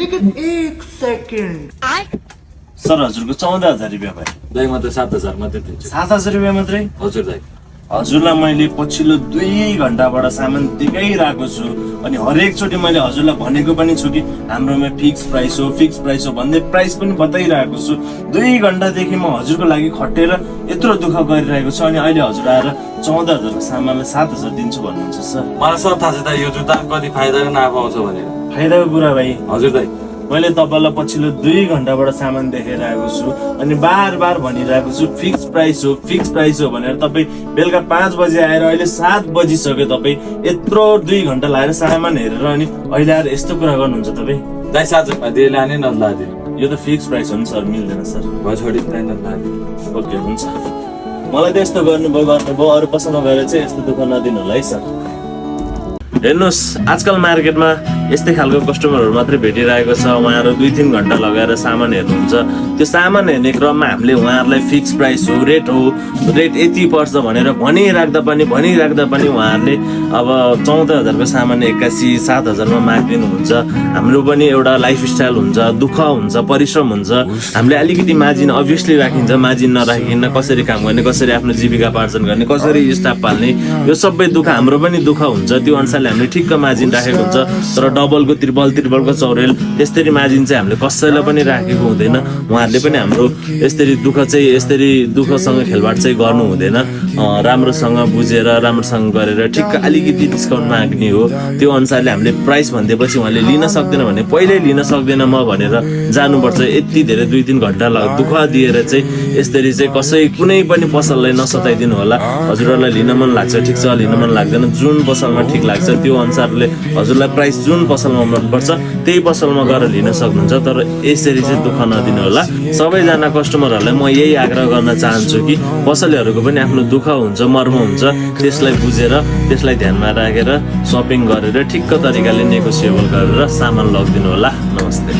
एक second sir हजुरको 14,000 रुपियाँ भयो। दाइ म त 7,000 मात्रै दिन्छु। 7,000 रुपियाँ मात्रै? हजुर दाइ। हजुरलाई मैले पछिल्लो 2 घण्टाबाट सामान दिइरहेको छु अनि हरेक चोटि मैले हजुरलाई भनेको पनि छु कि हाम्रोमा फिक्स प्राइस हो भन्दै प्राइस पनि बताइरहेको छु। 2 घण्टादेखि म हजुरको लागि खटेर यत्रो दुःख गरिरहेको छु अनि अहिले हजुर आएर 14,000 को सामानलाई 7,000 दिन्छु भन्नुहुन्छ सर। मलाई सब थाहा छ दाइ, यो जुत्ता कति फाइदा र नाफा आउँछ भनेर। फाइदाको कुरा भाइ। हजुर दाइ। मैले तपाईलाई पछिल्लो 2 घण्टाबाट सामान देखाइरहेको छु अनि बार भनिरहेको छु फिक्स प्राइस हो भनेर। तपाईँ बेलुका 5 बजे आएर अहिले 7 बजिसक्यो, तपाईँ यत्रो 2 घण्टा लगाएर सामान हेरेर अनि अहिले आएर यस्तो कुरा गर्नुहुन्छ तपाईँ। दाइ 7,000 दिए लाने न लादिनु। यो त फिक्स प्राइस हो नि सर, मिल्दैन सर। भयो छोडी दाइ न लादिनु। ओके हुन्छ। मलाई त यस्तो गर्नुभयो अरू पसलमा गएर चाहिँ यस्तो दुःख नदिनु होला है सर। हेर्नुहोस् आजकल मार्केटमा यस्तै खालको कस्टमरहरू मात्रै भेटिरहेको छ। उहाँहरू 2-3 घण्टा लगाएर सामान हेर्नुहुन्छ। त्यो सामान हेर्ने क्रममा हामीले उहाँहरूलाई फिक्स प्राइस हो रेट यति पर्छ भनेर भनिराख्दा पनि उहाँहरूले अब 14,000 को सामान 81 7,000 मा मागिदिनुहुन्छ। हाम्रो पनि एउटा लाइफस्टाइल हुन्छ, दुःख हुन्छ, परिश्रम हुन्छ। हामीले अलिकति मार्जिन अभियसली राखिन्छ, मार्जिन नराखिकन कसरी काम गर्ने, कसरी आफ्नो जीविकापार्जन गर्ने, कसरी स्टाफ पाल्ने, यो सबै दुःख हाम्रो पनि दुःख हुन्छ। त्यो अनुसारले हामीले ठिक्क मार्जिन राखेको हुन्छ। तर डबलको त्रिबलको चौरेल यसरी मार्जिन चाहिँ हामीले कसैलाई पनि राखेको हुँदैन। उहाँहरूले पनि हाम्रो यसरी दुःखसँग खेलबाड चाहिँ गर्नु हुँदैन। राम्रोसँग बुझेर राम्रोसँग गरेर ठिक्क अलिकति डिस्काउन्ट माग्ने हो। त्यो अनुसारले हामीले प्राइस भनिदिएपछि उहाँले लिन सक्दैन भने पहिल्यै लिन सक्दैन म भनेर जानुपर्छ। यति धेरै 2-3 घण्टा दुःख दिएर चाहिँ यसरी चाहिँ कुनै पनि पसललाई नसताइदिनु होला। हजुरहरूलाई लिन मन लाग्छ ठिक छ, लिन मन लाग्दैन जुन पसलमा ठिक लाग्छ त्यो अनुसारले हजुरलाई प्राइस जुन पसलमा मनपर्छ त्यही पसलमा गएर लिन सक्नुहुन्छ। तर यसरी चाहिँ दुःख नदिनु होला। सबैजना कस्टमरहरूलाई म यही आग्रह गर्न चाहन्छु कि पसलहरूको पनि आफ्नो दुःख हुन्छ, मर्म हुन्छ, त्यसलाई बुझेर त्यसलाई ध्यानमा राखेर सपिङ गरेर ठिक्क तरिकाले नेगोसिएबल गरेर सामान लगिदिनु होला। नमस्ते।